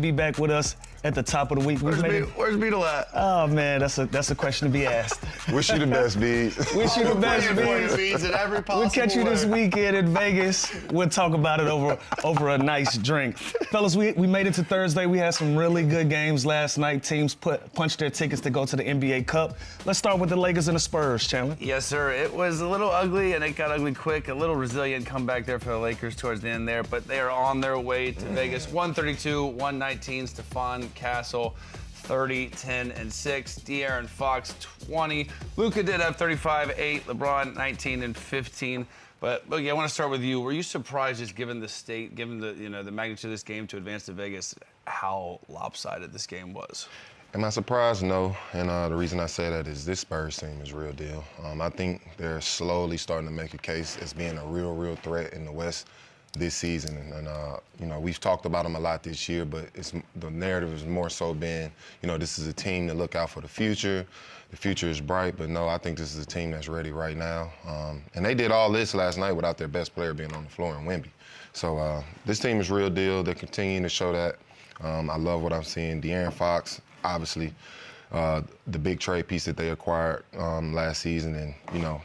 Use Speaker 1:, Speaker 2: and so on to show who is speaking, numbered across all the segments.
Speaker 1: Be back with us at the top of the week.
Speaker 2: Where's Beetle at?
Speaker 1: Oh man, that's a question to be asked.
Speaker 3: Wish you the best, Bees.
Speaker 1: Wish you the best,
Speaker 2: Bees. In every possible
Speaker 1: We'll catch you this
Speaker 2: way.
Speaker 1: weekend in Vegas. We'll talk about it over a nice drink. Fellas, we made it to Thursday. We had some really good games last night. Teams punched their tickets to go to the NBA Cup. Let's start with the Lakers and the Spurs, Chandler.
Speaker 2: Yes, sir. It was a little ugly, and it got ugly quick. A little resilient comeback there for the Lakers towards the end there, but they are on their way to Vegas. 132, 119. Stephon Castle, 30, 10, and 6. De'Aaron Fox, 20. Luka did have 35, 8. LeBron, 19 and 15. But Boogie, I want to start with you. Were you surprised, just given the state, given the the magnitude of this game to advance to Vegas, how lopsided this game was?
Speaker 3: Am I surprised? No. And the reason I say that is this Spurs team is real deal. I think they're slowly starting to make a case as being a real threat in the West this season. And we've talked about them a lot this year, but the narrative is more so been, this is a team to look out for the future. The future is bright, but no, I think this is a team that's ready right now. And they did all this last night without their best player being on the floor in Wemby. So this team is real deal. They're continuing to show that. I love what I'm seeing. De'Aaron Fox, obviously, the big trade piece that they acquired last season, and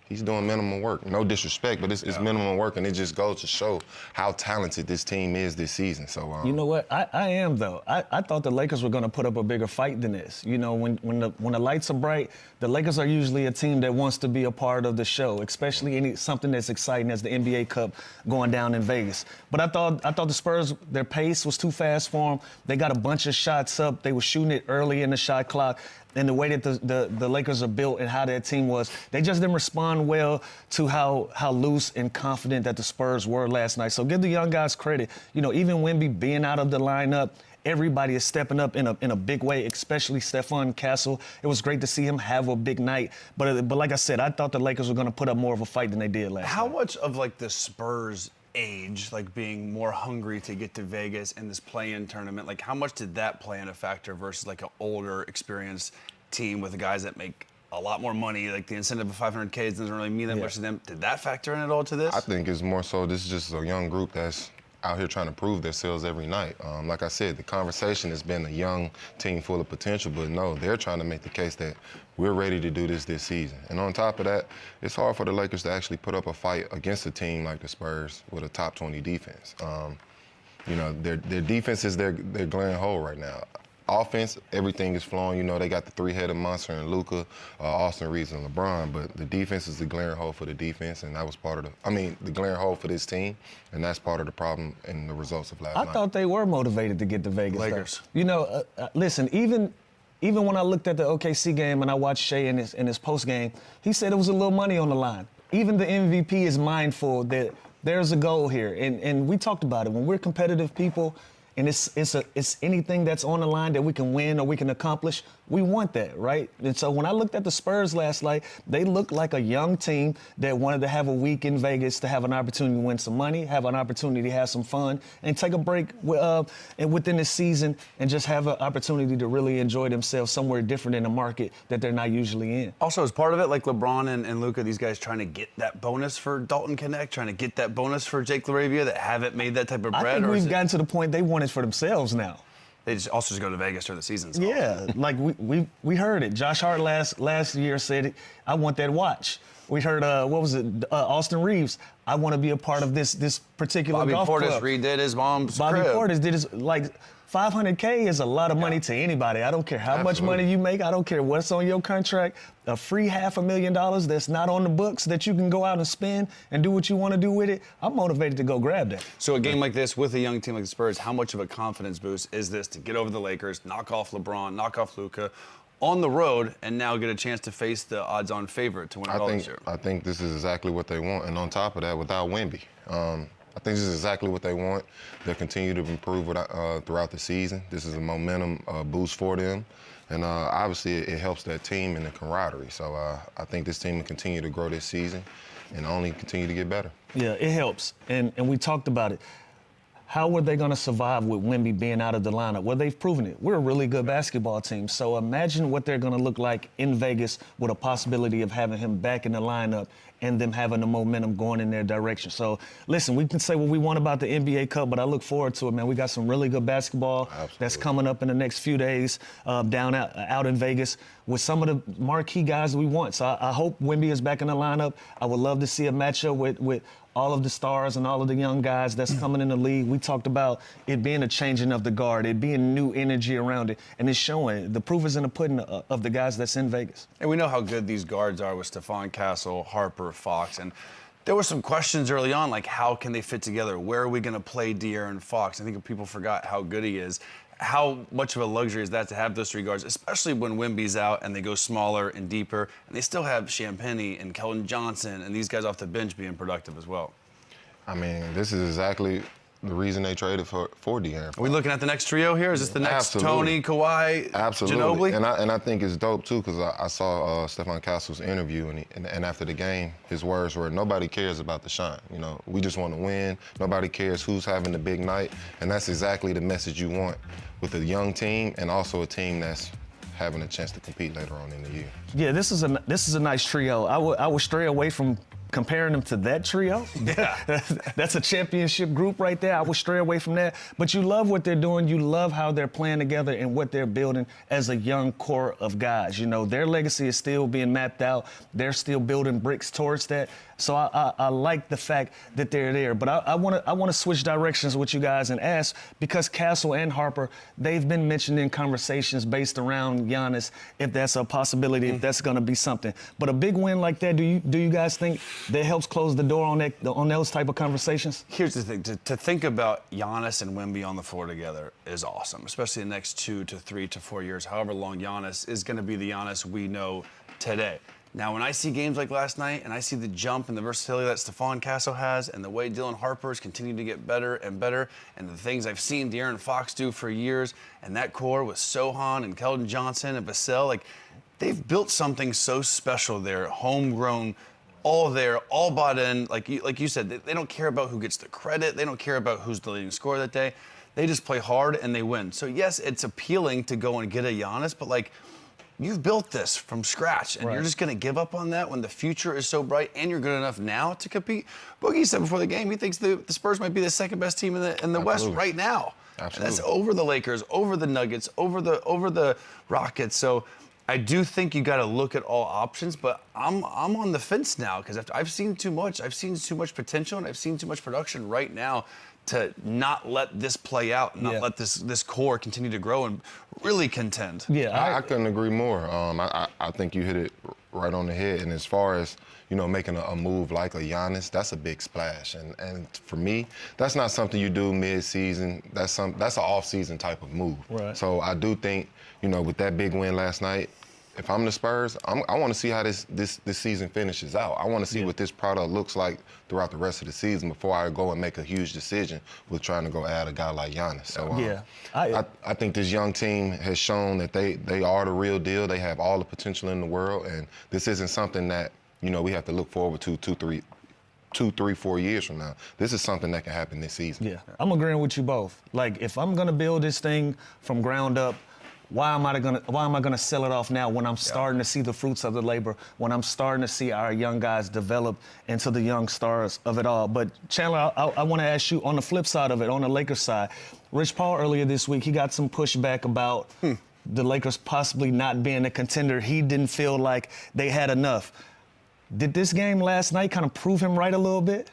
Speaker 3: he's doing minimum work. No disrespect, but it's minimum work, and it just goes to show how talented this team is this season. So
Speaker 1: you know what? I am, though. I thought the Lakers were going to put up a bigger fight than this. When the lights are bright, the Lakers are usually a team that wants to be a part of the show, especially something that's exciting as the NBA Cup going down in Vegas. But I thought the Spurs, their pace was too fast for them. They got a bunch of shots up. They were shooting it early in the shot clock. And the way that the Lakers are built and how their team was, they just didn't respond well to how loose and confident that the Spurs were last night. So give the young guys credit. Even Wemby being out of the lineup, everybody is stepping up in a big way, especially Stephon Castle. It was great to see him have a big night. But like I said, I thought the Lakers were going to put up more of a fight than they did last night.
Speaker 2: How much of the Spurs age, being more hungry to get to Vegas in this play-in tournament, how much did that play in a factor versus an older, experienced team with the guys that make a lot more money? The incentive of 500K doesn't really mean that much to them. Did that factor in at all to this?
Speaker 3: I think it's more so this is just a young group that's out here trying to prove themselves every night. Like I said, the conversation has been a young team full of potential, but no, they're trying to make the case that we're ready to do this season. And on top of that, it's hard for the Lakers to actually put up a fight against a team like the Spurs with a top 20 defense. Their defense is their glaring hole right now. Offense, everything is flowing. They got the three-headed monster in Luka, Austin Reeves, and LeBron. But the defense is the glaring hole for the defense, and that was part of the glaring hole for this team, and that's part of the problem and the results of last night.
Speaker 1: I thought they were motivated to get to Vegas.
Speaker 2: Lakers.
Speaker 1: Listen, even when I looked at the OKC game and I watched Shea in his post game, he said it was a little money on the line. Even the MVP is mindful that there's a goal here, and we talked about it. When we're competitive people, and it's anything that's on the line that we can win or we can accomplish, we want that, right? And so when I looked at the Spurs last night, they looked like a young team that wanted to have a week in Vegas to have an opportunity to win some money, have an opportunity to have some fun, and take a break within the season and just have an opportunity to really enjoy themselves somewhere different in the market that they're not usually in.
Speaker 2: Also, as part of it, LeBron and Luka, these guys trying to get that bonus for Dalton Connect, trying to get that bonus for Jake LaRavia that haven't made that type of bread?
Speaker 1: I think we've gotten to the point they want it for themselves now.
Speaker 2: They just go to Vegas during the season. So.
Speaker 1: Yeah, we heard it. Josh Hart last year said, "I want that watch." We heard Austin Reeves, "I want to be a part of this particular golf club."
Speaker 2: Bobby Portis redid his mom's
Speaker 1: Bobby
Speaker 2: crib.
Speaker 1: Portis did his $500K is a lot of money to anybody. I don't care how much money you make. I don't care what's on your contract. A free $500,000 that's not on the books that you can go out and spend and do what you want to do with it. I'm motivated to go grab that.
Speaker 2: So a game like this with a young team like the Spurs, how much of a confidence boost is this to get over the Lakers, knock off LeBron, knock off Luka on the road, and now get a chance to face the odds-on favorite to win it all this year?
Speaker 3: I think this is exactly what they want. And on top of that, without Wemby, I think this is exactly what they want. They'll continue to improve throughout the season. This is a momentum boost for them. And obviously, it helps that team and the camaraderie. So I think this team will continue to grow this season and only continue to get better.
Speaker 1: Yeah, it helps. And we talked about it. How were they going to survive with Wemby being out of the lineup? Well, they've proven it. We're a really good basketball team. So imagine what they're going to look like in Vegas with a possibility of having him back in the lineup and them having the momentum going in their direction. So, listen, we can say what we want about the NBA Cup, but I look forward to it, man. We got some really good basketball that's coming up in the next few days out in Vegas with some of the marquee guys that we want. So I hope Wemby is back in the lineup. I would love to see a matchup with all of the stars and all of the young guys that's coming in the league. We talked about it being a changing of the guard, it being new energy around it, and it's showing. The proof is in the pudding of the guys that's in Vegas.
Speaker 2: And we know how good these guards are with Stephon Castle, Harper, Fox, and there were some questions early on, like how can they fit together? Where are we going to play De'Aaron Fox? I think people forgot how good he is. How much of a luxury is that to have those three guards, especially when Wemby's out and they go smaller and deeper, and they still have Champagnie and Keldon Johnson and these guys off the bench being productive as well.
Speaker 3: I mean, this is exactly the reason they traded for De'Aaron.
Speaker 2: Are we looking at the next trio here? Is this the next Tony, Kawhi,
Speaker 3: Absolutely.
Speaker 2: Ginobili?
Speaker 3: And I think it's dope, too, because I saw Stephon Castle's interview, and after the game, his words were, nobody cares about the shine. You know, we just want to win. Nobody cares who's having the big night. And that's exactly the message you want with a young team and also a team that's having a chance to compete later on in the year.
Speaker 1: Yeah, this is a nice trio. I would stray away from comparing them to that trio.
Speaker 2: Yeah.
Speaker 1: That's a championship group right there. I would stray away from that. But you love what they're doing. You love how they're playing together and what they're building as a young core of guys. You know, their legacy is still being mapped out. They're still building bricks towards that. So I like the fact that they're there. But I want to switch directions with you guys and ask, because Castle and Harper, they've been mentioned in conversations based around Giannis, if that's a possibility, if that's going to be something. But a big win like that, do you guys think that helps close the door on those type of conversations?
Speaker 2: Here's the thing. To think about Giannis and Wemby on the floor together is awesome, especially the next 2 to 3 to 4 years, however long Giannis is going to be the Giannis we know today. Now, when I see games like last night and I see the jump and the versatility that Stephon Castle has and the way Dylan Harper is continuing to get better and better and the things I've seen De'Aaron Fox do for years and that core with Sohan and Keldon Johnson and Vassell, like, they've built something so special there, homegrown, all there, all bought in. Like you said, they don't care about who gets the credit. They don't care about who's the leading scorer that day. They just play hard and they win. So, yes, it's appealing to go and get a Giannis, but, like, you've built this from scratch, and you're just going to give up on that when the future is so bright and you're good enough now to compete? Boogie said before the game he thinks the Spurs might be the second best team in the West right now.
Speaker 3: Absolutely.
Speaker 2: And that's over the Lakers, over the Nuggets, over the Rockets. So I do think you got to look at all options, but I'm on the fence now because I've seen too much. I've seen too much potential, and I've seen too much production right now to not let this play out, and not let this core continue to grow and really contend.
Speaker 1: Yeah,
Speaker 3: I couldn't agree more. I think you hit it right on the head. And as far as, you know, making a move like a Giannis, that's a big splash. And for me, that's not something you do mid-season. That's an off-season type of move.
Speaker 1: Right.
Speaker 3: So I do think, you know, with that big win last night, if I'm the Spurs, I want to see how this season finishes out. I want to see what this product looks like throughout the rest of the season before I go and make a huge decision with trying to go add a guy like Giannis. So I think this young team has shown that they are the real deal. They have all the potential in the world, and this isn't something that, you know, we have to look forward to 2, 3, 4 years from now. This is something that can happen this season.
Speaker 1: Yeah, I'm agreeing with you both. Like, if I'm gonna build this thing from ground up, why am I gonna sell it off now when I'm starting to see the fruits of the labor, when I'm starting to see our young guys develop into the young stars of it all? But Chandler, I want to ask you on the flip side of it, on the Lakers side. Rich Paul earlier this week, he got some pushback about the Lakers possibly not being a contender. He didn't feel like they had enough. Did this game last night kind of prove him right a little bit?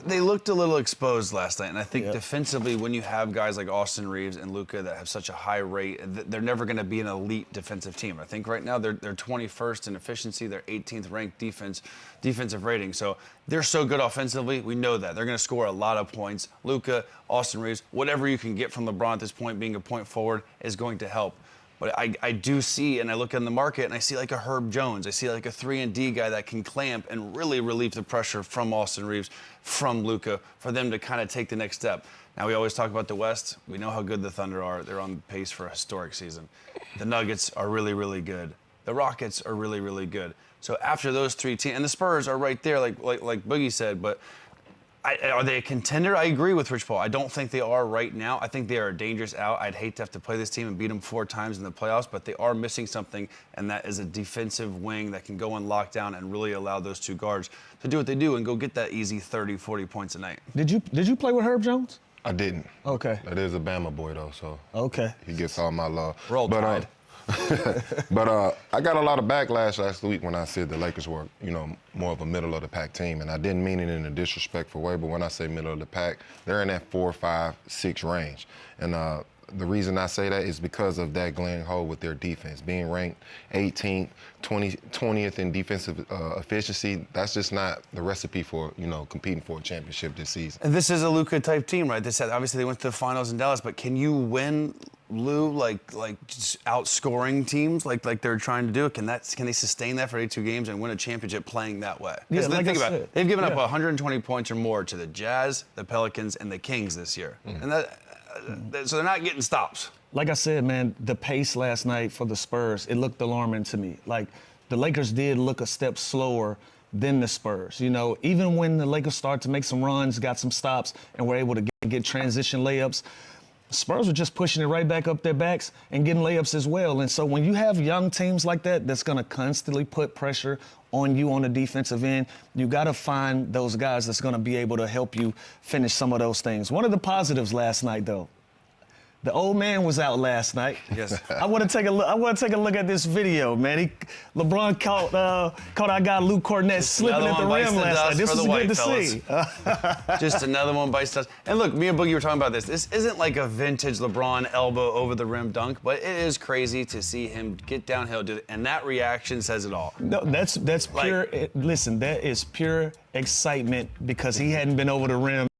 Speaker 2: They looked a little exposed last night, and I think defensively, when you have guys like Austin Reeves and Luka that have such a high rate, they're never going to be an elite defensive team. I think right now they're 21st in efficiency, they're 18th ranked defensive rating. So they're so good offensively, we know that. They're going to score a lot of points. Luka, Austin Reeves, whatever you can get from LeBron at this point, being a point forward, is going to help. But I do see, and I look in the market, and I see like a Herb Jones. I see like a 3-and-D guy that can clamp and really relieve the pressure from Austin Reeves, from Luka, for them to kind of take the next step. Now, we always talk about the West. We know how good the Thunder are. They're on pace for a historic season. The Nuggets are really, really good. The Rockets are really, really good. So after those three teams, and the Spurs are right there, like Boogie said, but Are they a contender? I agree with Rich Paul. I don't think they are right now. I think they are a dangerous out. I'd hate to have to play this team and beat them 4 times in the playoffs, but they are missing something, and that is a defensive wing that can go in lockdown and really allow those 2 guards to do what they do and go get that easy 30, 40 points a night.
Speaker 1: Did you play with Herb Jones?
Speaker 3: I didn't.
Speaker 1: Okay.
Speaker 3: That is a Bama boy, though, so
Speaker 1: okay.
Speaker 3: He gets all my love.
Speaker 2: Roll Tide.
Speaker 3: But I got a lot of backlash last week when I said the Lakers were, more of a middle-of-the-pack team, and I didn't mean it in a disrespectful way, but when I say middle-of-the-pack, they're in that 4, 5, 6 range. And the reason I say that is because of that glaring hole with their defense. Being ranked 18th, 20th in defensive efficiency, that's just not the recipe for, competing for a championship this season.
Speaker 2: And this is a Luka-type team, right? Obviously they went to the finals in Dallas, but can you win, Lou, like just outscoring teams like they're trying to do? Can they sustain that for 82 games and win a championship playing that way?
Speaker 1: Yeah, like
Speaker 2: think
Speaker 1: I
Speaker 2: about
Speaker 1: said,
Speaker 2: it. They've given up 120 points or more to the Jazz, the Pelicans, and the Kings this year. And so they're not getting stops.
Speaker 1: Like I said, man, the pace last night for the Spurs, it looked alarming to me. Like, the Lakers did look a step slower than the Spurs. Even when the Lakers started to make some runs, got some stops, and were able to get transition layups, Spurs were just pushing it right back up their backs and getting layups as well. And so when you have young teams like that, that's going to constantly put pressure on you on the defensive end, you got to find those guys that's going to be able to help you finish some of those things. One of the positives last night, though, the old man was out last night.
Speaker 2: Yes.
Speaker 1: I want to take a look at this video, man. LeBron caught our guy Luke Cornett slipping at the rim last night. This was good to see.
Speaker 2: Just another one bites dust. And look, me and Boogie were talking about this. This isn't like a vintage LeBron elbow over the rim dunk, but it is crazy to see him get downhill, and that reaction says it all.
Speaker 1: No, that's pure. Listen, that is pure excitement because he hadn't been over the rim